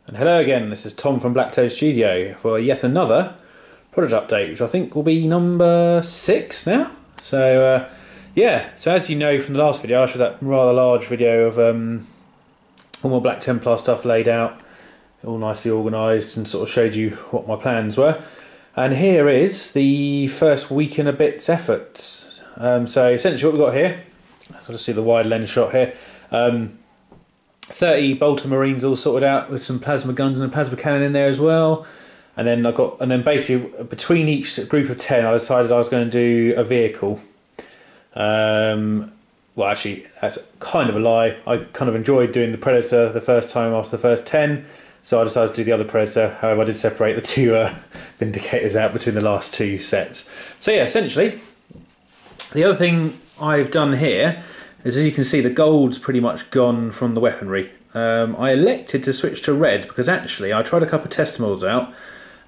And hello again, this is Tom from BlackToad Studio for yet another product update, which I think will be number 6 now. So yeah, so as you know from the last video, I showed that rather large video of all my Black Templar stuff laid out, all nicely organised, and sort of showed you what my plans were. And here is the first week and a bit's effort. So essentially what we've got here, so I'll just see the wide lens shot here. 30 bolter marines all sorted out with some plasma guns and a plasma cannon in there as well. And then basically between each group of 10 I decided I was going to do a vehicle. Well, actually that's kind of a lie. I kind of enjoyed doing the Predator the first time after the first 10, so I decided to do the other Predator. However, I did separate the two Vindicators out between the last 2 sets. So yeah, essentially the other thing I've done here is, as you can see, the gold's pretty much gone from the weaponry. I elected to switch to red because actually I tried a couple of test models out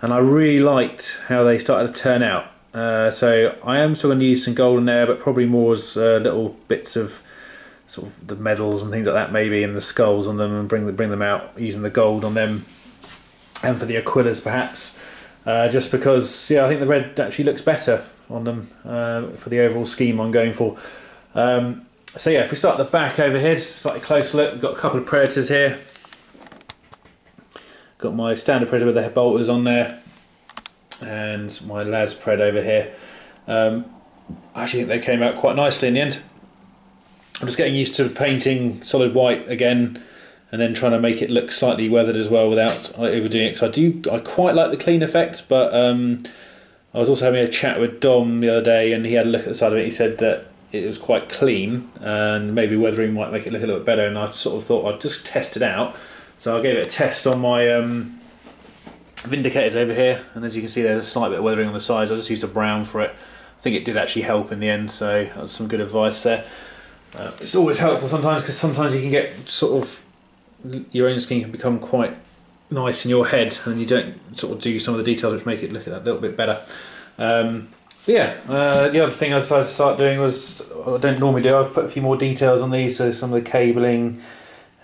and I really liked how they started to turn out. So I am still going to use some gold in there, but probably more as little bits of sort of the medals and things like that, maybe, and the skulls on them, and bring them out using the gold on them, and for the Aquillas perhaps. Just because, yeah, I think the red actually looks better on them for the overall scheme I'm going for. So yeah, if we start at the back over here, just a slightly closer look, we've got a couple of Predators here. Got my standard Predator with the head bolters on there, and my Las Pred over here. I actually think they came out quite nicely in the end. I'm just getting used to painting solid white again, and then trying to make it look slightly weathered as well without overdoing it, because I quite like the clean effect, but I was also having a chat with Dom the other day, and he had a look at the side of it. He said that it was quite clean, and maybe weathering might make it look a little bit better, and I sort of thought I'd just test it out. So I gave it a test on my Vindicators over here, and as you can see there's a slight bit of weathering on the sides. I just used a brown for it. I think it did actually help in the end, so that's some good advice there. It's always helpful sometimes, because sometimes you can get sort of, your own skin can become quite nice in your head and you don't sort of do some of the details which make it look a little bit better. Yeah, the other thing I decided to start doing was, I don't normally do, I've put a few more details on these, so some of the cabling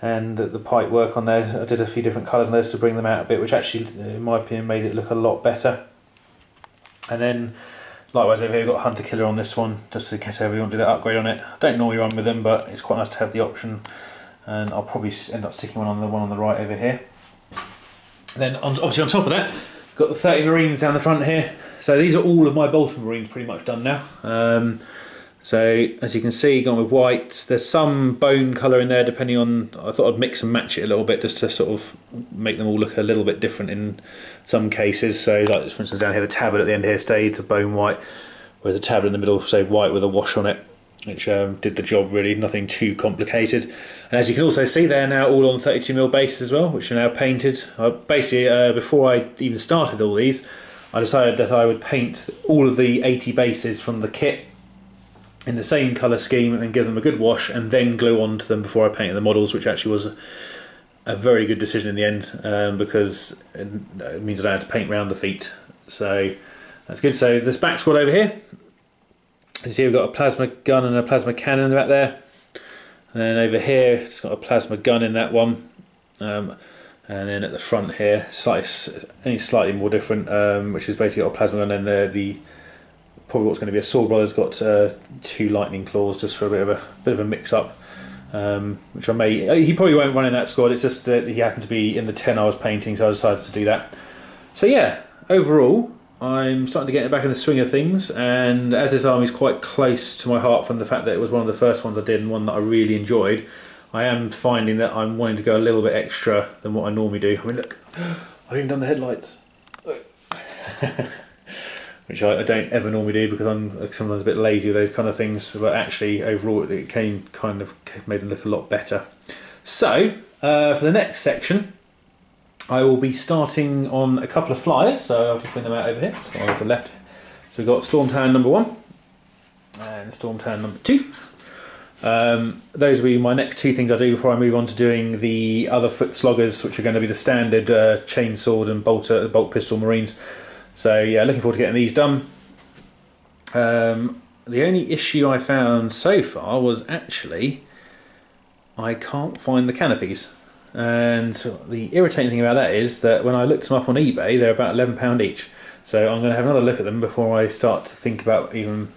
and the pipe work on there. I did a few different colours on those to bring them out a bit, which actually, in my opinion, made it look a lot better. And then, likewise over here, we've got Hunter Killer on this one, just in case everyone want to do that upgrade on it. I don't normally run with them, but it's quite nice to have the option, and I'll probably end up sticking one on the right over here. And then, obviously on top of that, got the 30 Marines down the front here. So these are all of my bolter Marines pretty much done now. So as you can see, gone with white. There's some bone colour in there depending on, I thought I'd mix and match it a little bit just to sort of make them all look a little bit different in some cases. So like for instance down here, the tabard at the end here stayed the bone white, whereas the tabard in the middle stayed white with a wash on it, which did the job really, nothing too complicated. And as you can also see, they're now all on 32mm bases as well, which are now painted. Basically, before I even started all these, I decided that I would paint all of the 80 bases from the kit in the same colour scheme and give them a good wash, and then glue onto them before I painted the models, which actually was a very good decision in the end, because it means I don't have to paint around the feet. So that's good. So this back squad over here, as you see, we've got a plasma gun and a plasma cannon back there. And then over here, it's got a plasma gun in that one. And then at the front here, only slightly more different, which is basically got a plasma gun, and the probably what's going to be a Sword Brother's got 2 lightning claws, just for a bit of a mix up. Which I may, he probably won't run in that squad. It's just that he happened to be in the 10 I was painting, so I decided to do that. So yeah, overall, I'm starting to get back in the swing of things, and as this army is quite close to my heart from the fact that it was one of the first ones I did and one that I really enjoyed, I am finding that I'm wanting to go a little bit extra than what I normally do. I mean, look, I've even done the headlights. Which I don't ever normally do because I'm sometimes a bit lazy with those kind of things, but actually overall it made them look a lot better. So for the next section, I will be starting on a couple of flyers, so I'll just bring them out over here, so on to the left. So we've got Storm Town number 1 and Storm Town number 2. Those will be my next 2 things I do before I move on to doing the other foot sloggers, which are going to be the standard chainsword and bolt pistol Marines. So yeah, looking forward to getting these done. The only issue I found so far was actually I can't find the canopies, and the irritating thing about that is that when I looked them up on eBay, they're about £11 each. So I'm going to have another look at them before I start to think about even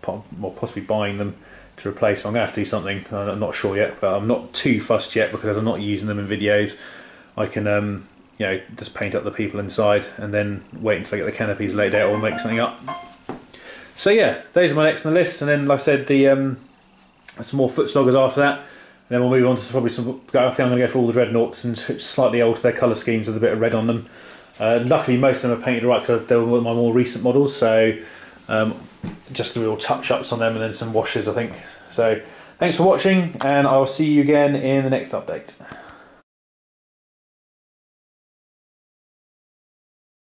possibly buying them to replace. I'm going to have to do something. I'm not sure yet, but I'm not too fussed yet, because as I'm not using them in videos, I can you know, just paint up the people inside and then wait until I get the canopies laid out or make something up. So yeah, those are my next on the list, and then like I said, the some more foot sloggers after that, and then we'll move on to probably some. I think I'm going to go for all the dreadnoughts and slightly alter their colour schemes with a bit of red on them. Luckily, most of them are painted right because they were my more recent models, so just the real touch-ups on them and then some washes, I think. So thanks for watching, and I will see you again in the next update.